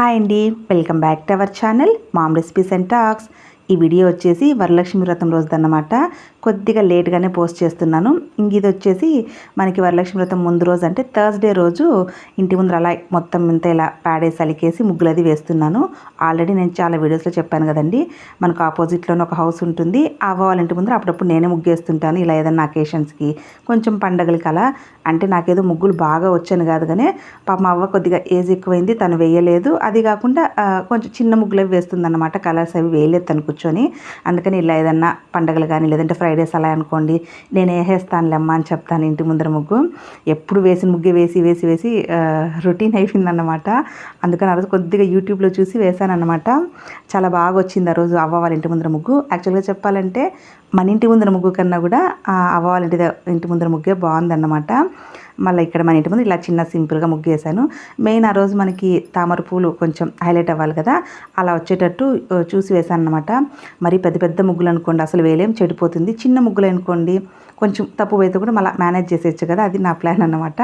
Hi అండి, welcome back to our channel ma'am recipes and talks. ఈ video వచ్చేసి వరలక్ష్మి వ్రతం రోజుదన్నమాట. కొద్దిగా లేట్గానే పోస్ట్ చేస్తున్నాను. ఇది వచ్చేసి మనకి వరలక్ష్మి వ్రతం ముందు రోజు అంటే థర్స్డే రోజు ఇంటి ముందర అలా మొత్తం ఇంత ఇలా ప్యాడేసి అలికేసి ముగ్గులది వేస్తున్నాను. ఆల్రెడీ నేను చాలా వీడియోస్లో చెప్పాను కదండి, మనకు ఆపోజిట్లోనే ఒక హౌస్ ఉంటుంది. అవ్వ వాళ్ళ ఇంటి ముందర అప్పుడప్పుడు నేనే ముగ్గేస్తుంటాను. ఇలా ఏదైనా అకేషన్స్కి కొంచెం పండగలకి అలా. అంటే నాకేదో ముగ్గులు బాగా వచ్చాను కాదు, కానీ పాపం అవ్వ కొద్దిగా ఏజ్ ఎక్కువైంది, తను వేయలేదు. అది కాకుండా కొంచెం చిన్న ముగ్గులు అవి వేస్తుంది అన్నమాట. కలర్స్ అవి వేయలేదు తను కూర్చొని. అందుకని ఇలా ఏదన్నా పండగలు కానీ లేదంటే ఫ్రైడేస్ అలా అనుకోండి, నేను వేసేస్తానులేమ్మా అని చెప్తాను ఇంటి ముందర ముగ్గు. ఎప్పుడు వేసిన ముగ్గే వేసి వేసి వేసి రొటీన్ అయిపోయిందన్నమాట. అందుకని ఆ రోజు కొద్దిగా యూట్యూబ్లో చూసి వేసాను అన్నమాట. చాలా బాగా వచ్చింది ఆ రోజు అవ్వ వాళ్ళ ఇంటి ముందర ముగ్గు. యాక్చువల్గా చెప్పాలంటే మన ఇంటి ముందర ముగ్గు కన్నా కూడా అవ్వ వాళ్ళ ఇంటి ముందర ముగ్గే బాగుందన్నమాట. మళ్ళీ ఇక్కడ మన ఇంటి ముందు ఇలా చిన్న సింపుల్గా ముగ్గు వేసాను. మెయిన్ ఆ రోజు మనకి తామర పూలు కొంచెం హైలైట్ అవ్వాలి కదా, అలా వచ్చేటట్టు చూసి వేసాను అనమాట. మరి పెద్ద పెద్ద ముగ్గులు అనుకోండి అసలు వేలేం, చెడిపోతుంది. చిన్న ముగ్గులు అనుకోండి కొంచెం తప్పు పోతే కూడా మళ్ళీ మేనేజ్ చేసేయచ్చు కదా, అది నా ప్లాన్ అన్నమాట.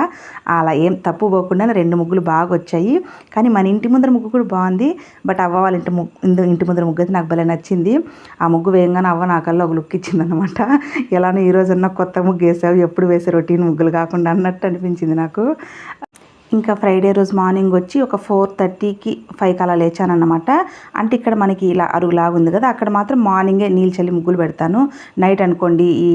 అలా ఏం తప్పు పోకుండా 2 ముగ్గులు బాగా వచ్చాయి. కానీ మన ఇంటి ముందర ముగ్గు కూడా బాగుంది. బట్ అవ్వ వాళ్ళ ఇంటి ముందర ముగ్గు అయితే నాకు భలే నచ్చింది. ఆ ముగ్గు వేయంగానే అవ్వ నాకల్లా ఒక లుక్ ఇచ్చిందనమాట. ఎలానో ఈరోజన్నా కొత్త ముగ్గు వేసావు, ఎప్పుడు వేసే రొటీన్ ముగ్గులు కాకుండా అన్నట్టు అనిపించింది నాకు. ఇంకా ఫ్రైడే రోజు మార్నింగ్ వచ్చి ఒక 4:30కి 5కి అలా లేచానన్నమాట. అంటే ఇక్కడ మనకి ఇలా అరుగులాగా ఉంది కదా, అక్కడ మాత్రం మార్నింగే నీళ్ళు చల్లి ముగ్గులు పెడతాను. నైట్ అనుకోండి ఈ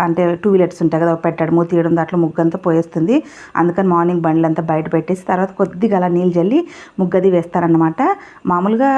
అంటే 2 వీలర్స్ ఉంటాయి కదా, పెట్టడము తీయడం దాంట్లో ముగ్గు అంతా పోయేస్తుంది. అందుకని మార్నింగ్ బండ్లంతా బయట పెట్టేసి తర్వాత కొద్దిగా అలా నీళ్ళు చల్లి ముగ్గది వేస్తానన్నమాట. మామూలుగా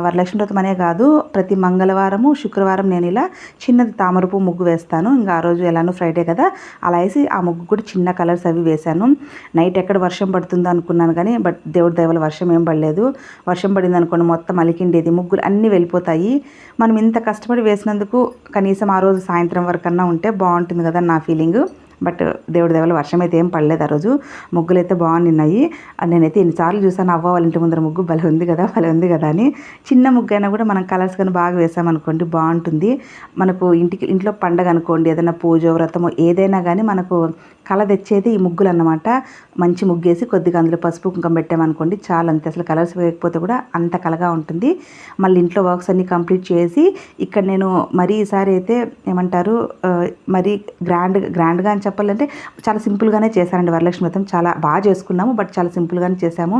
వరలక్ష్మి వ్రతం అనే కాదు, ప్రతి మంగళవారము శుక్రవారం నేను ఇలా చిన్నది తామరపు ముగ్గు వేస్తాను. ఇంకా ఆ రోజు ఎలానో ఫ్రైడే కదా, అలా వేసి ఆ ముగ్గు కూడా చిన్న కలర్స్ అవి వేశాను. నైట్ ఎక్కడ వర్షం పడుతుందో అనుకున్నాను కానీ బట్ దేవుడి దయవల్ల వర్షం ఏం పడలేదు. వర్షం పడింది అనుకోండి మొత్తం అలికిండేది, ముగ్గులు అన్నీ వెళ్ళిపోతాయి. మనం ఇంత కష్టపడి వేసినందుకు కనీసం ఆ రోజు సాయంత్రం వరకన్నా ఉంటే బాగుంటుంది కదా నా ఫీలింగ్. బట్ దేవుడి దయవల్ల వర్షం అయితే ఏం పడలేదు. ఆ రోజు ముగ్గులు అయితే బాగున్నాయి. నేనైతే ఎన్నిసార్లు చూసాను అవ్వ వాళ్ళ ఇంటి ముందర ముగ్గు భలే ఉంది కదా భలే ఉంది కదా అని. చిన్న ముగ్గు అయినా కూడా మనం కలర్స్ కానీ బాగా వేసామనుకోండి బాగుంటుంది. మనకు ఇంట్లో పండగ అనుకోండి, ఏదైనా పూజ వ్రతము ఏదైనా కానీ మనకు కళ తెచ్చేది ఈ ముగ్గులు అన్నమాట. మంచి ముగ్గేసి కొద్దిగా అందులో పసుపు కుంకుమ పెట్టామనుకోండి చాలా, అంతే. అసలు కలర్స్ వేయకపోతే కూడా అంత కలగా ఉంటుంది. మళ్ళీ ఇంట్లో వర్క్స్ అన్నీ కంప్లీట్ చేసి ఇక్కడ నేను మరీ ఈసారి అయితే ఏమంటారు మరీ గ్రాండ్గా అని చెప్పాలంటే చాలా సింపుల్గానే చేశానండి. వరలక్ష్మి వ్రతం చాలా బాగా చేసుకున్నాము, బట్ చాలా సింపుల్గానే చేశాము.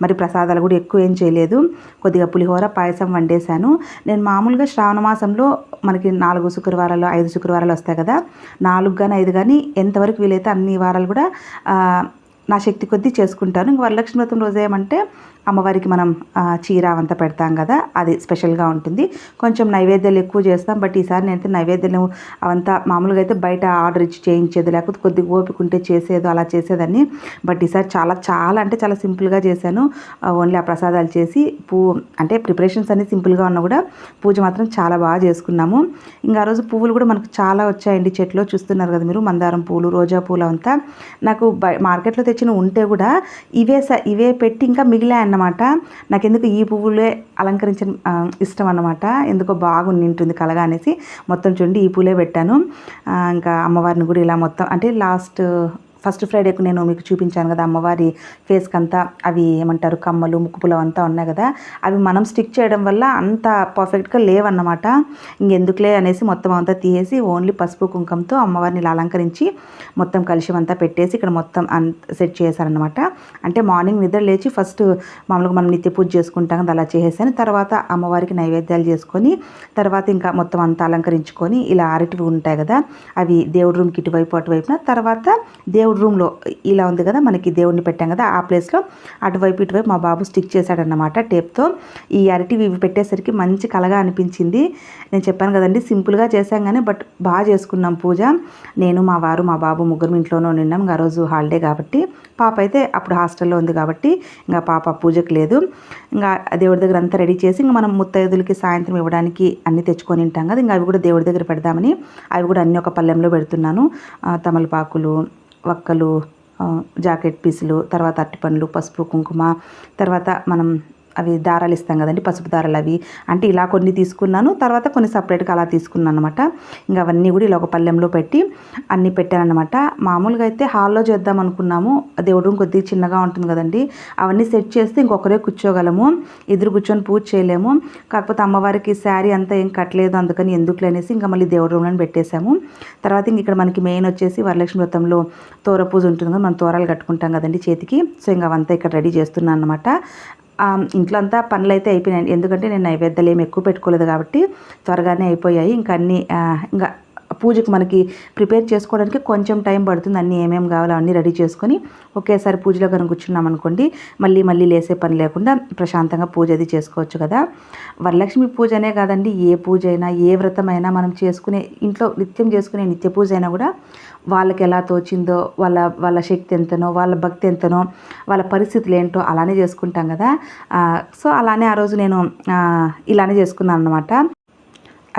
మరి ప్రసాదాలు కూడా ఎక్కువ ఏం చేయలేదు. కొద్దిగా పులిహోర పాయసం వండేశాను. నేను మామూలుగా శ్రావణ మాసంలో మనకి 4 శుక్రవారాలు 5 శుక్రవారాలు వస్తాయి కదా, 4 కానీ 5 కానీ ఎంతవరకు వీలైతే అన్ని వారాలు కూడా నా శక్తి కొద్దీ చేసుకుంటాను. ఇంక వరలక్ష్మి వ్రతం రోజు ఏమంటే అమ్మవారికి మనం చీర అవంతా పెడతాం కదా, అది స్పెషల్గా ఉంటుంది. కొంచెం నైవేద్యాలు ఎక్కువ చేస్తాం. బట్ ఈసారి నేనైతే నైవేద్యాలు అవంతా మామూలుగా అయితే బయట ఆర్డర్ ఇచ్చి చేయించేది, లేకపోతే కొద్దిగా ఓపిక ఉంటే చేసేదో అలా చేసేదాన్ని. బట్ ఈసారి చాలా చాలా అంటే చాలా సింపుల్గా చేశాను. ఓన్లీ ఆ ప్రసాదాలు చేసి అంటే ప్రిపరేషన్స్ అన్నీ సింపుల్గా ఉన్నా కూడా పూజ మాత్రం చాలా బాగా చేసుకున్నాము. ఇంకా ఆ రోజు పువ్వులు కూడా మనకు చాలా వచ్చాయండి. చెట్లో చూస్తున్నారు కదా మీరు, మందారం పూలు, రోజా పూలు అంతా. నాకు మార్కెట్లో తెచ్చిన ఉంటే కూడా ఇవే పెట్టి ఇంకా మిగిలాయి అన్నమాట. నాకెందుకు ఈ పువ్వులే అలంకరించిన ఇష్టం అన్నమాట. ఎందుకో బాగుంటుంది కలగా అనేసి మొత్తం చూడండి ఈ పూలే పెట్టాను. ఇంకా అమ్మవారిని కూడా ఇలా మొత్తం అంటే ఫస్ట్ ఫ్రైడేకు నేను మీకు చూపించాను కదా అమ్మవారి ఫేస్కి అంతా అవి ఏమంటారు కమ్మలు ముక్కుపులు అంతా ఉన్నాయి కదా, అవి మనం స్టిక్ చేయడం వల్ల అంత పర్ఫెక్ట్గా లేవన్నమాట. ఇంకెందుకులే అనేసి మొత్తం అంతా తీసేసి ఓన్లీ పసుపు కుంకంతో అమ్మవారిని ఇలా అలంకరించి మొత్తం కలుషం అంతా పెట్టేసి ఇక్కడ మొత్తం సెట్ చేశారనమాట. అంటే మార్నింగ్ నిద్ర లేచి ఫస్ట్ మామూలుగా మనం నిత్య పూజ చేసుకుంటాం కదా అలా చేసేసాను. తర్వాత అమ్మవారికి నైవేద్యాలు చేసుకొని తర్వాత ఇంకా మొత్తం అంతా అలంకరించుకొని ఇలా అరటివి ఉంటాయి కదా, అవి దేవుడి రూమ్కి ఇటువైపు అటువైపున, తర్వాత దేవుడి రూమ్లో ఇలా ఉంది కదా మనకి దేవుడిని పెట్టాం కదా ఆ ప్లేస్లో అటువైపు ఇటువైపు మా బాబు స్టిక్ చేశాడన్నమాట టేప్తో. ఈ అరటివి ఇవి పెట్టేసరికి మంచి కలగా అనిపించింది. నేను చెప్పాను కదండి సింపుల్గా చేశాం కానీ బట్ బాగా చేసుకున్నాం పూజ. నేను మా వారు మా బాబు ముగ్గురు ఇంట్లోనే ఉన్నాం. ఇంకా రోజు హాలిడే కాబట్టి, పాప అయితే అప్పుడు హాస్టల్లో ఉంది కాబట్టి ఇంకా పాప పూజకు లేదు. ఇంకా దేవుడి దగ్గర అంతా రెడీ చేసి ఇంకా మనం ముత్తైదులకి సాయంత్రం ఇవ్వడానికి అన్నీ తెచ్చుకొని ఉంటాం కదా, ఇంకా అవి కూడా దేవుడి దగ్గర పెడదామని అవి కూడా అన్నీ ఒక పళ్ళెంలో పెడుతున్నాను. తమలపాకులు, వక్కలు, జాకెట్ పీసులు, తర్వాత అరటిపండ్లు, పసుపు కుంకుమ, తర్వాత మనం అవి దారాలు ఇస్తాం కదండి, పసుపు దారాలు అవి. అంటే ఇలా కొన్ని తీసుకున్నాను, తర్వాత కొన్ని సపరేట్గా అలా తీసుకున్నాను అనమాట. ఇంకా అవన్నీ కూడా ఇలా ఒక పళ్ళెంలో పెట్టి అన్నీ పెట్టానమాట. మామూలుగా అయితే హాల్లో చేద్దాం అనుకున్నాము, దేవుడు రూమ్ కొద్దిగా చిన్నగా ఉంటుంది కదండి. అవన్నీ సెట్ చేస్తే ఇంకొకరే కూర్చోగలము, ఎదురు కూర్చొని పూజ చేయలేము. కాకపోతే అమ్మవారికి శారీ అంతా ఏం కట్టలేదు, అందుకని ఎందుకులే అనేసి ఇంకా మళ్ళీ దేవుడు రూమ్లో పెట్టేశాము. తర్వాత ఇంక ఇక్కడ మనకి మెయిన్ వచ్చేసి వరలక్ష్మి వ్రతంలో తోర పూజ ఉంటుంది కదా, మనం తోరాలు కట్టుకుంటాం కదండి చేతికి. సో ఇంకా అవంతా ఇక్కడ రెడీ చేస్తున్నాను అనమాట. ఇంట్లో అంతా పనులు అయితే అయిపోయినాయి, ఎందుకంటే నేను నైవేద్యాలు ఏమి ఎక్కువ పెట్టుకోలేదు కాబట్టి త్వరగానే అయిపోయాయి. ఇంకా అన్నీ ఇంకా పూజకు మనకి ప్రిపేర్ చేసుకోవడానికి కొంచెం టైం పడుతుంది. అన్నీ ఏమేమి కావాలో అన్నీ రెడీ చేసుకొని ఒకేసారి పూజలో కనుక కూర్చున్నాం అనుకోండి, మళ్ళీ లేసే పని లేకుండా ప్రశాంతంగా పూజ అది చేసుకోవచ్చు కదా. వరలక్ష్మి పూజ అనే కాదండి, ఏ పూజ అయినా ఏ వ్రతమైనా మనం చేసుకునే ఇంట్లో నిత్యం చేసుకునే నిత్య పూజ అయినా కూడా వాళ్ళకి ఎలా తోచిందో, వాళ్ళ శక్తి ఎంతనో, వాళ్ళ భక్తి ఎంతనో, వాళ్ళ పరిస్థితులు ఏంటో అలానే చేసుకుంటాం కదా. సో అలానే ఆ రోజు నేను ఇలానే చేసుకున్నాను అనమాట.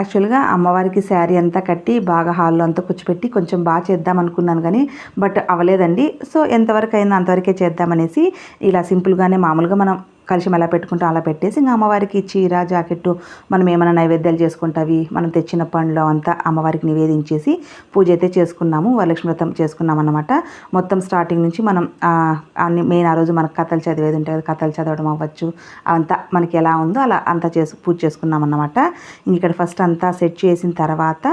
యాక్చువల్గా అమ్మవారికి శారీ అంతా కట్టి బాగా హాల్లో అంతా కూర్చోపెట్టి కొంచెం బాగా చేద్దాం అనుకున్నాను కానీ బట్ అవ్వలేదండి. సో ఎంతవరకు అయిందో అంతవరకే చేద్దామనేసి ఇలా సింపుల్గానే మామూలుగా మనం కలశం ఎలా పెట్టుకుంటాం అలా పెట్టేసి ఇంకా అమ్మవారికి చీర జాకెట్టు మనం ఏమైనా నైవేద్యాలు చేసుకుంటావి మనం తెచ్చిన పండ్లు అంతా అమ్మవారికి నివేదించేసి పూజ అయితే చేసుకున్నాము, వరలక్ష్మి వ్రతం చేసుకున్నాం అన్నమాట. మొత్తం స్టార్టింగ్ నుంచి మనం అన్ని మెయిన్ ఆ రోజు మనకు కథలు చదివేది ఉంటుంది కదా, కథలు చదవడం అవ్వచ్చు, అంతా మనకి ఎలా ఉందో అలా అంతా పూజ చేసుకున్నాం అన్నమాట. ఇంక ఇక్కడ ఫస్ట్ అంతా సెట్ చేసిన తర్వాత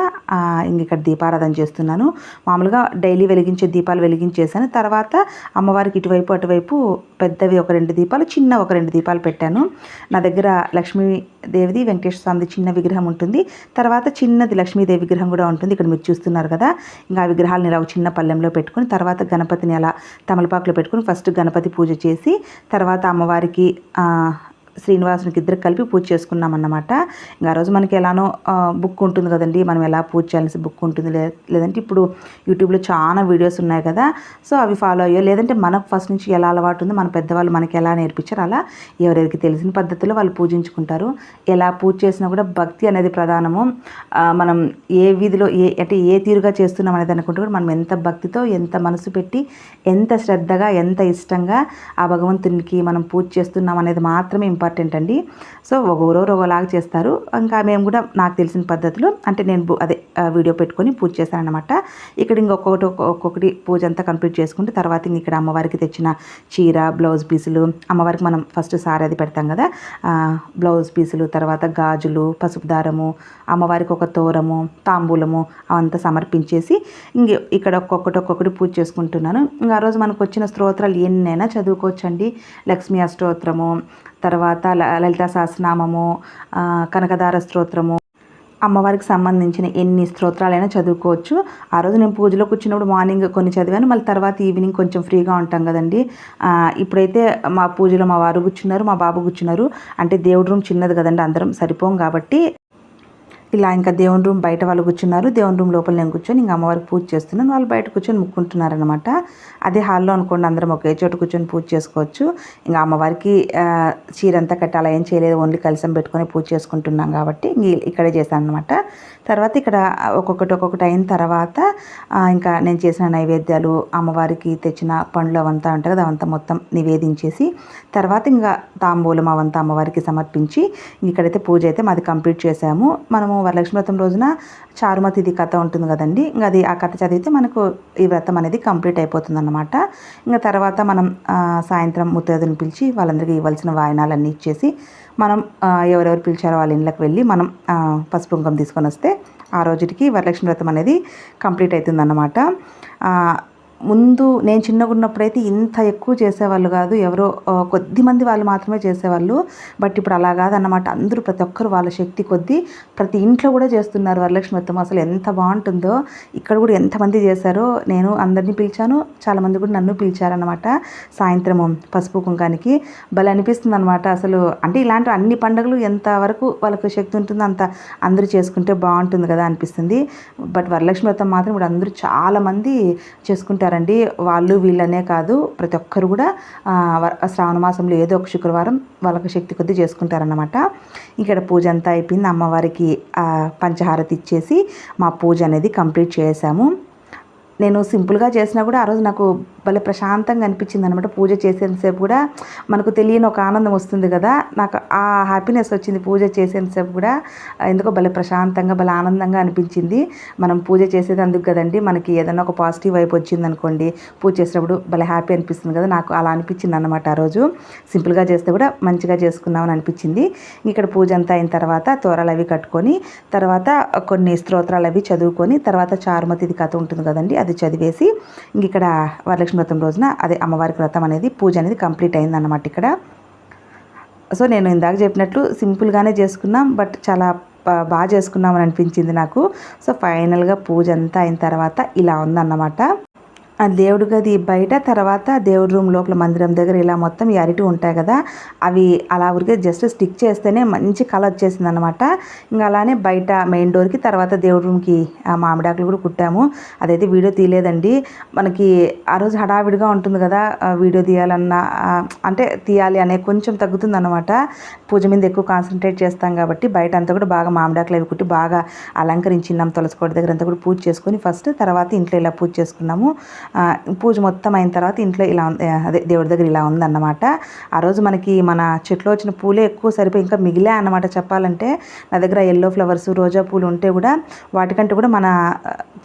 ఇంక ఇక్కడ దీపారాధన చేస్తున్నాను. మామూలుగా డైలీ వెలిగించే దీపాలు వెలిగించేసాను. తర్వాత అమ్మవారికి ఇటువైపు అటువైపు పెద్దవి ఒక 2 దీపాలు, చిన్న ఒక 2 దీపాలు పెట్టాను. నా దగ్గర లక్ష్మీదేవిది వెంకటేశ్వర స్వామిది చిన్న విగ్రహం ఉంటుంది, తర్వాత చిన్నది లక్ష్మీదేవి విగ్రహం కూడా ఉంటుంది. ఇక్కడ మీరు చూస్తున్నారు కదా. ఇంకా ఆ విగ్రహాలను ఇలా ఒక చిన్న పళ్ళెంలో పెట్టుకుని తర్వాత గణపతిని అలా తమలపాకులో పెట్టుకుని ఫస్ట్ గణపతి పూజ చేసి తర్వాత అమ్మవారికి శ్రీనివాసునికి ఇద్దరు కలిపి పూజ చేసుకున్నాం అన్నమాట. ఇంకా ఆ రోజు మనకి ఎలానో బుక్ ఉంటుంది కదండి, మనం ఎలా పూజ చేయాల్సి బుక్ ఉంటుంది, లేదంటే ఇప్పుడు యూట్యూబ్లో చాలా వీడియోస్ ఉన్నాయి కదా, సో అవి ఫాలో అయ్యో, లేదంటే మనకు ఫస్ట్ నుంచి ఎలా అలవాటు ఉందో మన పెద్దవాళ్ళు మనకి ఎలా నేర్పించారు అలా ఎవరెవరికి తెలిసిన పద్ధతిలో వాళ్ళు పూజించుకుంటారు. ఎలా పూజ చేసినా కూడా భక్తి అనేది ప్రధానము. మనం ఏ వీధిలో అంటే ఏ తీరుగా చేస్తున్నాం అనేది అనుకుంటే కూడా మనం ఎంత భక్తితో, ఎంత మనసు పెట్టి, ఎంత శ్రద్ధగా, ఎంత ఇష్టంగా ఆ భగవంతునికి మనం పూజ చేస్తున్నాం అనేది మాత్రమే ఇంపార్టెంట్ అండి. సో ఒకరోజు ఒకలాగా చేస్తారు. ఇంకా మేము కూడా నాకు తెలిసిన పద్ధతిలో అంటే నేను వీడియో పెట్టుకొని పూజ చేశాను అనమాట. ఇక్కడ ఒక్కొక్కటి పూజ అంతా కంప్లీట్ చేసుకుంటే తర్వాత ఇక్కడ అమ్మవారికి తెచ్చిన చీర, బ్లౌజ్ పీసులు, అమ్మవారికి మనం ఫస్ట్ సారీ అది పెడతాం కదా, బ్లౌజ్ పీసులు, తర్వాత గాజులు, పసుపు దారము, అమ్మవారికి ఒక తోరము, తాంబూలము అవంతా సమర్పించేసి ఇక్కడ ఒక్కొక్కటి పూజ చేసుకుంటున్నాను. ఇంకా ఆ రోజు మనకు వచ్చిన స్తోత్రాలు ఎన్నైనా చదువుకోవచ్చండి. లక్ష్మీ అష్టోత్తరము, తర్వాత లలితా సహస్రనామము, కనకదార స్తోత్రము, అమ్మవారికి సంబంధించిన ఎన్ని స్తోత్రాలైనా చదువుకోవచ్చు. ఆ రోజు నేను పూజలో కూర్చున్నప్పుడు మార్నింగ్ కొన్ని చదివాను, మళ్ళీ తర్వాత ఈవినింగ్ కొంచెం ఫ్రీగా ఉంటాం కదండి. ఇప్పుడైతే మా పూజలో మా వారు కూర్చున్నారు, మా బాబు కూర్చున్నారు. అంటే దేవుడి రూమ్ చిన్నది కదండి, అందరం సరిపోం కాబట్టి ఇలా ఇంకా దేవుని రూమ్ బయట వాళ్ళు కూర్చున్నారు, దేవుని రూమ్ లోపల నేను కూర్చొని ఇంకా అమ్మవారికి పూజ చేస్తున్నాను, వాళ్ళు బయట కూర్చొని ముక్కుంటున్నారనమాట. అదే హాల్లో అనుకోండి అందరం ఒకే చోట కూర్చొని పూజ చేసుకోవచ్చు. ఇంకా అమ్మవారికి చీర అంతా కట్టి అలా ఏం చేయలేదు, ఓన్లీ కలశం పెట్టుకొని పూజ చేసుకుంటున్నాం కాబట్టి ఇక్కడే చేశాను అనమాట. తర్వాత ఇక్కడ ఒక్కొక్కటి అయిన తర్వాత ఇంకా నేను చేసిన నైవేద్యాలు, అమ్మవారికి తెచ్చిన పండ్లు అవంతా ఉంటాయి కదా, అవంతా మొత్తం నివేదించేసి తర్వాత ఇంకా తాంబూలం అవంతా అమ్మవారికి సమర్పించి ఇక్కడైతే పూజ అయితే మాది కంప్లీట్ చేసాము. మనము వరలక్ష్మి వ్రతం రోజున చారుమతి కథ ఉంటుంది కదండి, ఇంకా అది ఆ కథ చదివితే మనకు ఈ వ్రతం అనేది కంప్లీట్ అయిపోతుంది అన్నమాట. ఇంకా తర్వాత మనం సాయంత్రం ముత్తైదుని పిలిచి వాళ్ళందరికీ ఇవ్వాల్సిన వాయినాలన్నీ ఇచ్చేసి మనం ఎవరెవరు పిలిచారో వాళ్ళ ఇళ్ళకి వెళ్ళి మనం పసుపు కుంకుమ తీసుకొని వస్తే ఆ రోజుకి వరలక్ష్మి వ్రతం అనేది కంప్లీట్ అవుతుందన్నమాట. ముందు నేను చిన్నగా ఉన్నప్పుడైతే ఇంత ఎక్కువ చేసేవాళ్ళు కాదు, ఎవరో కొద్దిమంది వాళ్ళు మాత్రమే చేసేవాళ్ళు. బట్ ఇప్పుడు అలా కాదన్నమాట, అందరూ ప్రతి ఒక్కరు వాళ్ళ శక్తి కొద్దీ ప్రతి ఇంట్లో కూడా చేస్తున్నారు వరలక్ష్మి వ్రతం. అసలు ఎంత బాగుంటుందో, ఇక్కడ కూడా ఎంతమంది చేశారో, నేను అందరినీ పిలిచాను, చాలామంది కూడా నన్ను పిలిచారనమాట. సాయంత్రము పసుపు కుంకానికి భలే అనిపిస్తుంది అనమాట. అసలు అంటే ఇలాంటి అన్ని పండుగలు ఎంతవరకు వాళ్ళకు శక్తి ఉంటుందో అంత అందరూ చేసుకుంటే బాగుంటుంది కదా అనిపిస్తుంది. బట్ వరలక్ష్మి వ్రతం మాత్రం ఇప్పుడు అందరూ చాలామంది చేసుకుంటారు రండి, వాళ్ళు వీళ్ళనే కాదు, ప్రతి ఒక్కరు కూడా శ్రావణ మాసంలో ఏదో ఒక శుక్రవారం వాళ్ళకి శక్తి కొద్దీ చేసుకుంటారన్నమాట. ఇక్కడ పూజ అంతా అయిపోయింది, అమ్మవారికి పంచహారతి ఇచ్చేసి మా పూజ అనేది కంప్లీట్ చేసాము. నేను సింపుల్గా చేసినా కూడా ఆ రోజు నాకు భలే ప్రశాంతంగా అనిపించింది అనమాట. పూజ చేసేంతసేపు కూడా మనకు తెలియని ఒక ఆనందం వస్తుంది కదా, నాకు ఆ హ్యాపీనెస్ వచ్చింది పూజ చేసేంతసేపు కూడా. ఎందుకో భలే ప్రశాంతంగా భలే ఆనందంగా అనిపించింది. మనం పూజ చేసేది అందుకు కదండి, మనకి ఏదైనా ఒక పాజిటివ్ వైపు వచ్చింది అనుకోండి, పూజ చేసేటప్పుడు భలే హ్యాపీ అనిపిస్తుంది కదా, నాకు అలా అనిపించింది అనమాట. ఆ రోజు సింపుల్గా చేస్తే కూడా మంచిగా చేసుకున్నామని అనిపించింది. ఇక్కడ పూజ అంతా అయిన తర్వాత తోరాలు అవి కట్టుకొని తర్వాత కొన్ని స్తోత్రాలు అవి చదువుకొని తర్వాత చారుమతిది కథ ఉంటుంది కదండి, అది చదివేసి ఇక్కడ వరలక్ష్మి వ్రతం రోజున అదే అమ్మవారికి వ్రతం అనేది పూజ అనేది కంప్లీట్ అయిందన్నమాట ఇక్కడ. సో నేను ఇందాక చెప్పినట్లు సింపుల్గానే చేసుకున్నాం, బట్ చాలా బాగా చేసుకున్నామని అనిపించింది నాకు. సో ఫైనల్గా పూజ అంతా అయిన తర్వాత ఇలా ఉందన్నమాట. ఆ దేవుడి గది బయట, తర్వాత దేవుడి రూమ్ లోపల మందిరం దగ్గర ఇలా మొత్తం ఈ అరటి ఉంటాయి కదా, అవి అలా ఊరికే జస్ట్ స్టిక్ చేస్తేనే మంచి కలర్ వచ్చేసింది అనమాట. ఇంకా అలానే బయట మెయిన్ డోర్కి తర్వాత దేవుడి రూమ్కి మామిడాకులు కూడా కుట్టాము. అదైతే వీడియో తీయలేదండి, మనకి ఆ రోజు హడావిడిగా ఉంటుంది కదా, వీడియో తీయాలన్నా అంటే తీయాలి అనే కొంచెం తగ్గుతుంది అనమాట. పూజ మీద ఎక్కువ కాన్సన్ట్రేట్ చేస్తాం కాబట్టి బయట అంతా కూడా బాగా మామిడాకులు అవి కుట్టి బాగా అలంకరించినాం. తులసికోట దగ్గర అంతా కూడా పూజ చేసుకొని ఫస్ట్, తర్వాత ఇంట్లో ఇలా పూజ చేసుకున్నాము. పూజ మొత్తం అయిన తర్వాత ఇంట్లో ఇలా అదే దేవుడి దగ్గర ఇలా ఉందన్నమాట. ఆ రోజు మనకి మన చెట్లో వచ్చిన పూలే ఎక్కువ సరిపోయి ఇంకా మిగిలే అన్నమాట చెప్పాలంటే. నా దగ్గర ఎల్లో ఫ్లవర్స్ రోజా పూలు ఉంటే కూడా వాటికంటే కూడా మన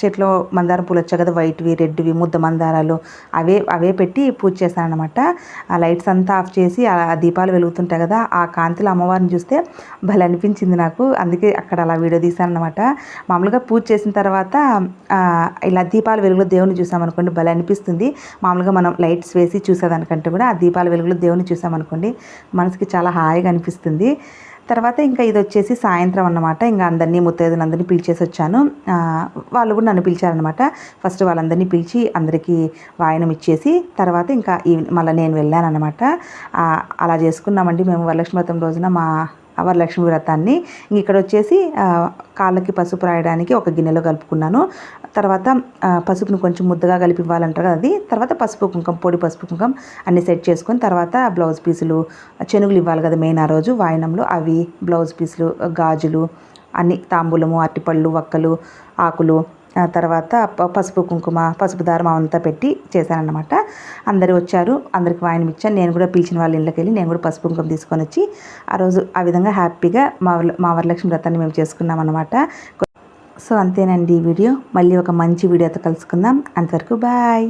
చెట్లో మందారం పూలు వచ్చాయి కదా, వైట్వి రెడ్వి ముద్ద మందారాలు, అవే పెట్టి పూజ చేశాను అనమాట. ఆ లైట్స్ అంతా ఆఫ్ చేసి ఆ దీపాలు వెలుగుతుంటాయి కదా, ఆ కాంతిలో అమ్మవారిని చూస్తే భలే అనిపించింది నాకు. అందుకే అక్కడ అలా వీడియో తీశాను అనమాట. మామూలుగా పూజ చేసిన తర్వాత ఇలా దీపాల వెలుగులో దేవుని చూసామనుకోండి భలే అనిపిస్తుంది. మామూలుగా మనం లైట్స్ వేసి చూసేదానికంటే కూడా ఆ దీపాల వెలుగులో దేవుని చూసామనుకోండి మనసుకి చాలా హాయిగా అనిపిస్తుంది. తర్వాత ఇంకా ఇది వచ్చేసి సాయంత్రం అన్నమాట. ఇంకా అందరినీ ముత్తైదులందరినీ పిలిచేసి వచ్చాను. వాళ్ళు కూడా నన్ను పిలిచారనమాట. ఫస్ట్ వాళ్ళందరినీ పిలిచి అందరికీ వాయనం ఇచ్చేసి తర్వాత ఇంకా మళ్ళీ నేను వెళ్ళాను అనమాట. అలా చేసుకున్నామండి మేము వరలక్ష్మి వ్రతం రోజున మా వరలక్ష్మి వ్రతాన్ని. ఇక్కడ వచ్చేసి కాళ్ళకి పసుపు రాయడానికి ఒక గిన్నెలో కలుపుకున్నాను. తర్వాత పసుపును కొంచెం ముద్దగా కలిపి ఇవ్వాలంటారు కదా అది. తర్వాత పసుపు కుంకుమ, పొడి పసుపు కుంకుమ అన్నీ సెట్ చేసుకొని తర్వాత బ్లౌజ్ పీసులు, చెనుగులు ఇవ్వాలి కదా మెయిన్ ఆ రోజు వాయనంలో, అవి బ్లౌజ్ పీసులు, గాజులు అన్ని, తాంబూలము, అరటిపళ్ళు, వక్కలు, ఆకులు, తర్వాత పసుపు కుంకుమ, పసుపు దారం అంతా పెట్టి చేశానన్నమాట. అందరూ వచ్చారు, అందరికి వాయనం ఇచ్చాను. నేను కూడా పిలిచిన వాళ్ళ ఇళ్ళకి వెళ్ళి నేను కూడా పసుపు కుంకుమ తీసుకొని వచ్చి ఆ రోజు ఆ విధంగా హ్యాపీగా మా వరలక్ష్మి వ్రతాన్ని మేము చేసుకున్నాం అన్నమాట. సో అంతేనండి ఈ వీడియో. మళ్ళీ ఒక మంచి వీడియోతో కలుసుకుందాం. అంతవరకు బాయ్.